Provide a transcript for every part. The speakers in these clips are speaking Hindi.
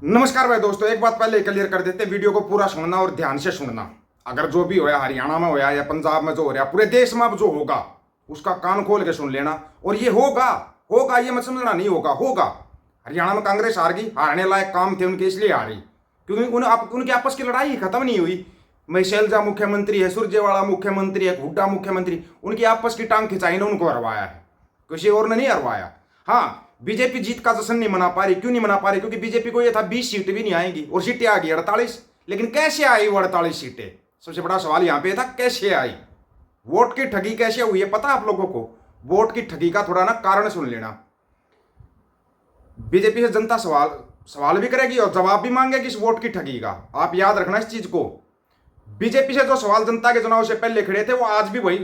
नमस्कार भाई दोस्तों, एक बात पहले क्लियर कर देते हैं, वीडियो को पूरा सुनना और ध्यान से सुनना। अगर जो भी होया हरियाणा में होया या पंजाब में जो हो रहा पूरे देश में अब जो होगा उसका कान खोल के सुन लेना। और ये होगा होगा ये मत समझना नहीं होगा, होगा। हरियाणा में कांग्रेस हार गई, हारने लायक काम थे उनके इसलिए हारी, क्योंकि उनकी आपस की लड़ाई खत्म नहीं हुई। मैं शैलजा मुख्यमंत्री है, सुरजेवाला मुख्यमंत्री है, हुड्डा मुख्यमंत्री, उनकी आपस की टांग खिंचाई ने उनको हरवाया है, किसी और ने नहीं हरवाया। हाँ, बीजेपी जीत का जश्न नहीं मना पा रही। क्यों नहीं मना पा रही? क्योंकि बीजेपी को यह था 20 सीट भी नहीं आएंगी और सीटें आ गई 48। लेकिन कैसे आई वो 48 सीटें? सबसे बड़ा सवाल यहां पे था, कैसे आई? वोट की ठगी कैसे हुई है पता आप लोगों को? वोट की ठगी का थोड़ा ना कारण सुन लेना। बीजेपी से जनता सवाल भी करेगी और जवाब भी मांगेगी इस वोट की ठगी का। आप याद रखना इस चीज को। बीजेपी से जो सवाल जनता के चुनाव से पहले खड़े थे वो आज भी वही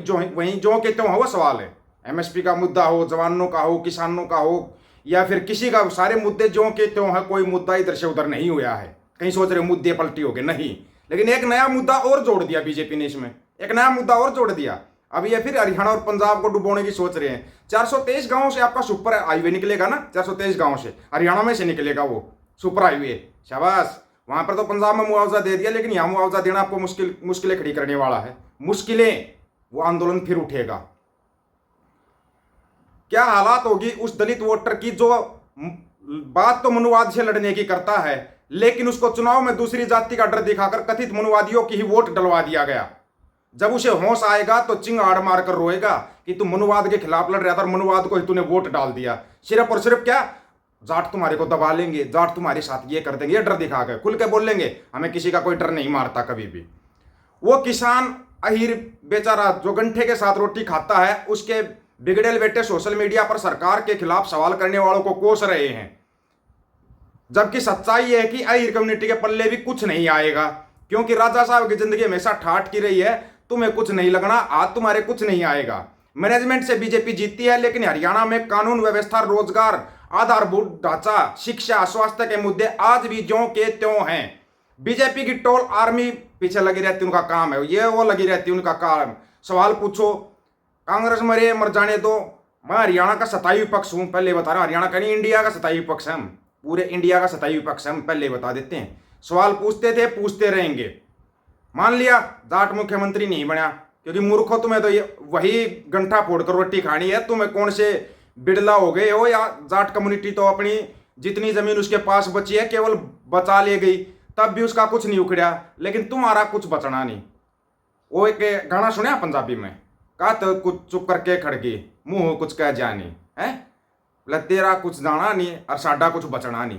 जो कहते हो वो सवाल है। एमएसपी का मुद्दा हो, जवानों का हो, किसानों का हो, या फिर किसी का, सारे मुद्दे जो के त्यों है, कोई मुद्दा इधर से उधर नहीं हुआ है। कहीं सोच रहे मुद्दे पलटी हो गए, नहीं। लेकिन एक नया मुद्दा और जोड़ दिया बीजेपी ने, इसमें एक नया मुद्दा और जोड़ दिया। अब ये फिर हरियाणा और पंजाब को डुबोने की सोच रहे हैं। 423 गांवों से आपका सुपर हाईवे निकलेगा ना, 423 गांवों से हरियाणा में से निकलेगा वो सुपर हाईवे। शाबाश। वहां पर तो पंजाब में मुआवजा दे दिया, लेकिन यहां मुआवजा देना आपको मुश्किलें खड़ी करने वाला है। मुश्किलें, वो आंदोलन फिर उठेगा। क्या हालात होगी उस दलित वोटर की जो बात तो मनुवाद से लड़ने की करता है, लेकिन उसको चुनाव में दूसरी जाति का डर दिखाकर कथित मनुवादियों की ही वोट डलवा दिया गया। जब उसे होश आएगा तो चिंगाड़ मारकर रोएगा कि तुम मनुवाद के खिलाफ लड़ रहा था और मनुवाद को ही तूने वोट डाल दिया। सिर्फ और सिर्फ क्या, जाट तुम्हारे को दबा लेंगे, जाट तुम्हारे साथ ये कर देंगे, ये डर दिखा के खुल के बोल लेंगे। हमें किसी का कोई डर नहीं मारता कभी भी। वो किसान अहीर बेचारा जो गंठे के साथ रोटी खाता है, उसके बिगड़ेल बेटे सोशल मीडिया पर सरकार के खिलाफ सवाल करने वालों को कोस रहे हैं, जबकि सच्चाई है कि अहीर कम्युनिटी के पल्ले भी कुछ नहीं आएगा। क्योंकि राजा साहब की जिंदगी हमेशा ठाठ की रही है, तुम्हें कुछ नहीं लगना, आज तुम्हारे कुछ नहीं आएगा। मैनेजमेंट से बीजेपी जीती है, लेकिन हरियाणा में कानून व्यवस्था, रोजगार, आधारभूत ढांचा, शिक्षा, स्वास्थ्य के मुद्दे आज भी ज्यों के त्यों हैं। बीजेपी की टोल आर्मी पीछे लगी रहती, उनका काम है ये, वो लगी रहती उनका काम। सवाल पूछो कांग्रेस मरे मर जाने दो, मैं हरियाणा का सताई विपक्ष हूं, पहले बता रहा हूं। हरियाणा का नहीं, इंडिया का सताई विपक्ष है हम, पूरे इंडिया का सताई विपक्ष है हम, पहले बता देते हैं। सवाल पूछते थे, पूछते रहेंगे। मान लिया जाट मुख्यमंत्री नहीं बना, क्योंकि मूर्खो तुम्हें तो ये वही गंठा फोड़कर रोटी खानी है। तुम्हें कौन से बिड़ला हो गए हो, या जाट कम्युनिटी तो अपनी जितनी जमीन उसके पास बची है केवल बचा ले गई, तब भी उसका कुछ नहीं उखड़ा, लेकिन तुम्हारा कुछ बचना नहीं। वो एक गाना सुना पंजाबी में, का तो कुछ चुप करके खड़ गई, मुंह कुछ कह जानी है, बोले तेरा कुछ जाना नहीं और साडा कुछ बचना नहीं।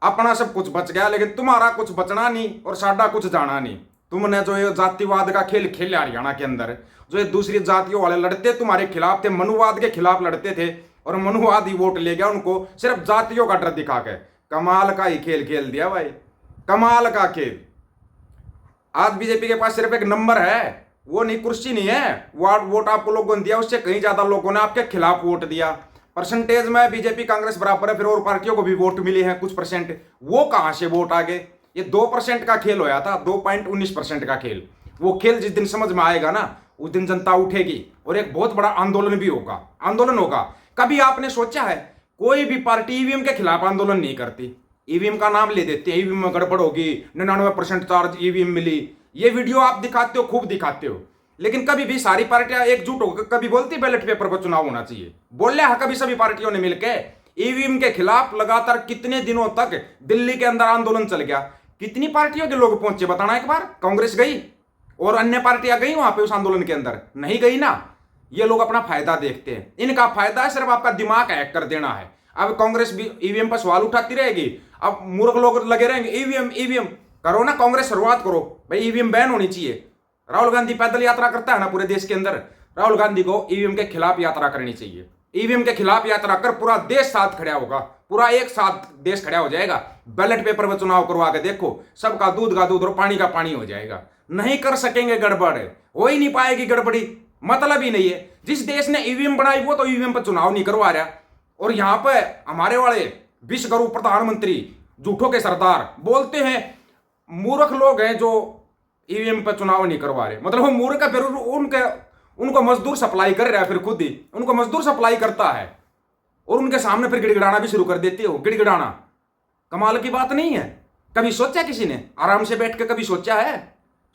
अपना सब कुछ बच गया, लेकिन तुम्हारा कुछ बचना नहीं और साडा कुछ जाना नहीं। तुमने जो ये जातिवाद का खेल खेला हरियाणा के अंदर, जो ये दूसरी जातियों वाले लड़ते तुम्हारे खिलाफ थे, मनुवाद के खिलाफ लड़ते थे, और मनुवाद ही वोट ले गया उनको, सिर्फ जातियों का डर दिखा के। कमाल का ही खेल खेल दिया भाई, कमाल का खेल। आज बीजेपी के पास सिर्फ एक नंबर है, वो नहीं, कुर्सी नहीं है। वोट आपको लोगों ने दिया, उससे कहीं ज्यादा लोगों ने आपके खिलाफ वोट दिया। परसेंटेज में बीजेपी कांग्रेस बराबर है, फिर और पार्टियों को भी वोट मिले हैं कुछ परसेंट। वो कहां से वोट आ गए? ये 2% का खेल होया था, 2.19% का खेल। वो खेल जिस दिन समझ में आएगा ना, उस दिन जनता उठेगी और एक बहुत बड़ा आंदोलन भी होगा। आंदोलन होगा। कभी आपने सोचा है कोई भी पार्टी ईवीएम के खिलाफ आंदोलन नहीं करती? ईवीएम का नाम ले देते हैं, ईवीएम में गड़बड़ होगी, 99% चार्ज ईवीएम मिली, ये वीडियो आप दिखाते हो, खूब दिखाते हो। लेकिन कभी भी सारी पार्टियां एकजुट होकर कभी बोलती बैलेट पेपर पर चुनाव होना चाहिए? बोले है कभी सभी पार्टियों ने मिलकर ईवीएम के खिलाफ लगातार कितने दिनों तक दिल्ली के अंदर आंदोलन चल गया? कितनी पार्टियों के लोग पहुंचे बताना एक बार? कांग्रेस गई और अन्य पार्टियां गई वहां पे उस आंदोलन के अंदर? नहीं गई ना। ये लोग अपना फायदा देखते हैं, इनका फायदा है सिर्फ आपका दिमाग हैक कर देना है। अब कांग्रेस भी ईवीएम पर सवाल उठाती रहेगी, अब मूर्ख लोग लगे रहेंगे ईवीएम ईवीएम। करो ना कांग्रेस, शुरुआत करो भाई, ईवीएम बैन होनी चाहिए। राहुल गांधी पैदल यात्रा करता है ना पूरे देश के अंदर, राहुल गांधी को ईवीएम के खिलाफ यात्रा करनी चाहिए। ईवीएम के खिलाफ यात्रा कर पूरा देश साथ खड़ा होगा, पूरा एक साथ देश खड़ा हो जाएगा। बैलेट पेपर में चुनाव करवा के देखो, सबका दूध का दूध और पानी का पानी हो जाएगा। नहीं कर सकेंगे गड़बड़, हो ही नहीं पाएगी गड़बड़ी, मतलब ही नहीं है। जिस देश ने ईवीएम बनाई वो तो ईवीएम पर चुनाव नहीं करवा रहा, और यहां पर हमारे वाले विश्वगुरु प्रधानमंत्री झूठों के सरदार बोलते हैं मूर्ख लोग हैं जो ईवीएम पर चुनाव नहीं करवा रहे। मतलब वो मूर्ख है, फिर उनको मजदूर सप्लाई कर रहा है, फिर खुद ही उनको मजदूर सप्लाई करता है, और उनके सामने फिर गिड़गिड़ाना भी शुरू कर देती हो। गिड़गिड़ाना कमाल की बात नहीं है? कभी सोचा किसी ने आराम से बैठ के कभी सोचा है?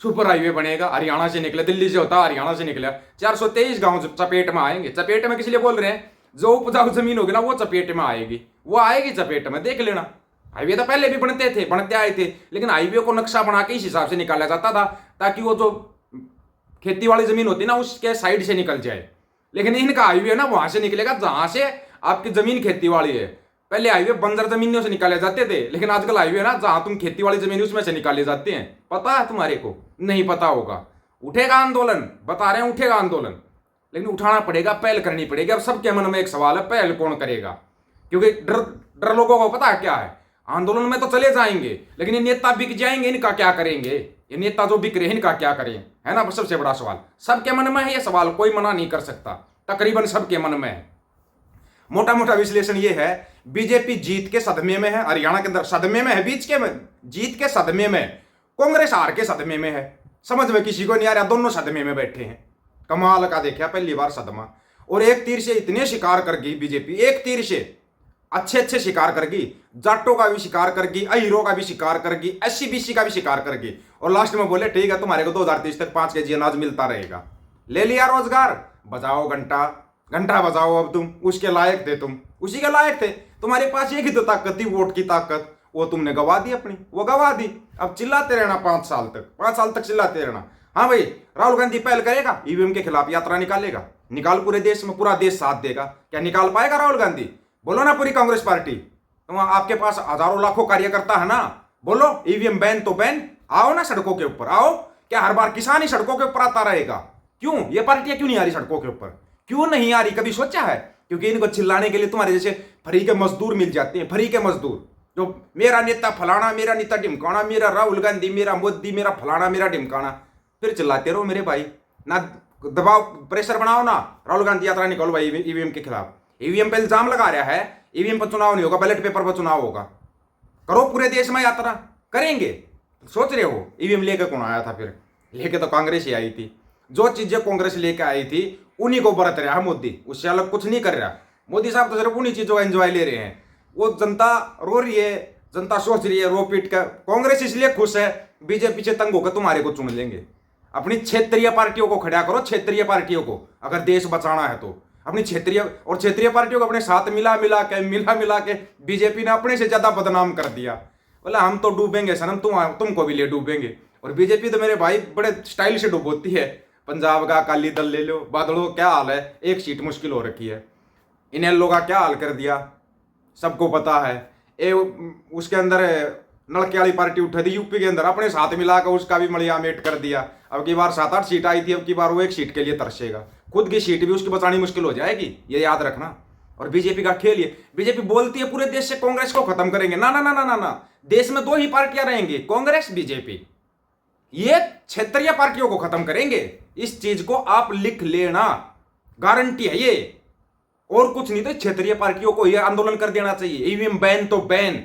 सुपर हाईवे बनेगा, हरियाणा से निकले, दिल्ली से होता हरियाणा से निकला, 423 गांव चपेट में आएंगे। चपेट में किस लिए बोल रहे हैं? जो उपजाऊ जमीन होगी ना वो चपेट में आएगी, वो आएगी चपेट में, देख लेना। हाईवे तो पहले भी बनते आए थे, लेकिन हाईवे को नक्शा बना के इस हिसाब से निकाला जाता था ताकि वो जो खेती वाली जमीन होती ना उसके साइड से निकल जाए। लेकिन इनका हाईवे ना वहां से निकलेगा जहां से आपकी जमीन खेती वाली है। पहले हाईवे बंजर जमीनों से निकाले जाते थे, लेकिन आजकल हाईवे ना जहां तुम खेती वाली जमीन उसमें से निकाले जाते हैं। पता है तुम्हारे को? नहीं पता होगा। उठेगा आंदोलन, बता रहे हैं उठेगा आंदोलन, लेकिन उठाना पड़ेगा, पहल करनी पड़ेगी। अब सबके मन में एक सवाल है, पहल कौन करेगा? क्योंकि डर लोगों को पता है क्या है, आंदोलन में तो चले जाएंगे, लेकिन ये नेता बिक जाएंगे, इनका क्या करेंगे? ये नेता जो बिक रहे हैं इनका क्या करें, है ना सबसे बड़ा सवाल। सबके मन में है ये सवाल, कोई मना नहीं कर सकता, तकरीबन सबके मन में है। मोटा मोटा विश्लेषण ये है, बीजेपी जीत के सदमे में है, हरियाणा के अंदर सदमे में है, बीच के में जीत के सदमे में, कांग्रेस हार के सदमे में है। समझ में किसी को नहीं आ रहा, दोनों सदमे में बैठे हैं। कमाल का देखा पहली बार सदमा। और एक तीर से इतने शिकार कर गई बीजेपी, एक तीर से अच्छे शिकार कर गई, जाटों का भी शिकार कर गई, अहीरों का भी शिकार कर गई, एससी बीसी का भी शिकार कर गई। और लास्ट में बोले ठीक है तुम्हारे को 2023 तक 5 केजी अनाज मिलता रहेगा। ले लिया रोजगार, बजाओ घंटा, घंटा बजाओ। अब तुम उसके लायक थे, तुम उसी के लायक थे। तुम्हारे पास एक ही तो ताकत थी, वोट की ताकत, वो तुमने गवा दी अपनी, वो गवा दी। अब चिल्लाते रहना 5 साल तक, 5 साल तक चिल्लाते रहना। हाँ भाई, राहुल गांधी पहल करेगा, ईवीएम के खिलाफ यात्रा निकालेगा, निकाल पूरे देश में, पूरा देश साथ देगा। क्या निकाल पाएगा राहुल गांधी? बोलो ना पूरी कांग्रेस पार्टी, तुम आपके पास हजारों लाखों कार्यकर्ता है ना, बोलो ईवीएम बैन तो बैन, आओ ना सड़कों के ऊपर आओ। क्या हर बार किसान ही सड़कों के ऊपर आता रहेगा? क्यों ये पार्टियां क्यों नहीं आ रही सड़कों के ऊपर? क्यों नहीं आ रही? कभी सोचा है? क्योंकि इनको चिल्लाने के लिए तुम्हारे जैसे फ्री के मजदूर मिल जाते हैं, फ्री के मजदूर जो मेरा नेता फलाना, मेरा नेता ढिमकाना, मेरा राहुल गांधी, मेरा मोदी, मेरा फलाना, मेरा ढिमकाना, फिर चिल्लाते रहो मेरे भाई। ना दबाव प्रेशर बनाओ ना, राहुल गांधी यात्रा निकालो भाई ईवीएम के खिलाफ। ईवीएम पे इल्जाम लगा रहा है, ईवीएम पर चुनाव नहीं होगा, बैलेट पेपर पर चुनाव होगा। करो पूरे देश में यात्रा, करेंगे। सोच रहे हो ईवीएम लेके कौन आया था? फिर लेके तो कांग्रेस ही आई थी। जो चीजें कांग्रेस लेके आई थी उन्हीं को बरत रहा है मोदी, उससे अलग कुछ नहीं कर रहा। मोदी साहब तो सिर्फ उन्हीं चीजों का एंजॉय ले रहे हैं। वो जनता रो रही है, जनता सोच रही है रो पीट कर। कांग्रेस इसलिए खुश है, बीजेपी से तंग होकर तुम्हारे को चुन लेंगे। अपनी क्षेत्रीय पार्टियों को खड़ा करो, क्षेत्रीय पार्टियों को, अगर देश बचाना है तो अपनी क्षेत्रीय और क्षेत्रीय पार्टियों को अपने साथ मिला मिला के बीजेपी ने अपने से ज्यादा बदनाम कर दिया। बोला हम तो डूबेंगे सनम, तुमको भी ले डूबेंगे। और बीजेपी तो मेरे भाई बड़े स्टाइल से डूबोती है। पंजाब का अकाली दल ले लो, बादलों क्या हाल है, एक सीट मुश्किल हो रखी है। इनेलो का क्या हाल कर दिया सबको पता है। उसके अंदर नलके वाली पार्टी उठे थी यूपी के अंदर, अपने साथ मिलाकर उसका भी मलियामेट कर दिया। अब की बार 7-8 सीट आई थी, अब की बार वो एक सीट के लिए तरसेगा। खुद की सीट भी उसकी बचानी मुश्किल हो जाएगी, ये याद रखना। और बीजेपी का खेल ये, बीजेपी बोलती है पूरे देश से कांग्रेस को खत्म करेंगे। ना ना ना ना ना ना, देश में 2 ही पार्टियां रहेंगी, कांग्रेस बीजेपी। ये क्षेत्रीय पार्टियों को खत्म करेंगे, इस चीज को आप लिख लेना, गारंटी है ये। और कुछ नहीं तो क्षेत्रीय पार्टियों को यह आंदोलन कर देना चाहिए, ईवीएम बैन तो बैन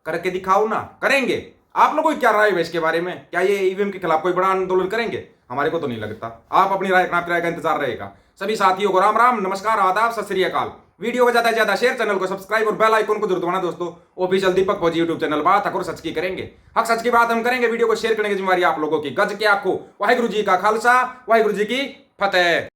करके दिखाओ ना। करेंगे? आप लोगों की क्या राय है इसके बारे में? क्या ये ईवीएम के खिलाफ कोई बड़ा आंदोलन करेंगे? हमारे को तो नहीं लगता। आप अपनी राय का इंतजार रहेगा। सभी साथियों को राम राम, नमस्कार, आदाब, सत श्री अकाल। वीडियो को ज्यादा से ज्यादा शेयर, चैनल को सब्सक्राइब और बेल आइकन को जरूर दबाना दोस्तों। ऑफिशियल दीपक फौजी यूट्यूब चैनल, बात हक और सच की करेंगे, हक सच की बात हम करेंगे। वीडियो को शेयर करने की जिम्मेदारी आप लोगों की। गज के आखो, वाहिगुरु जी का खालसा, वाहिगुरु जी की फतेह।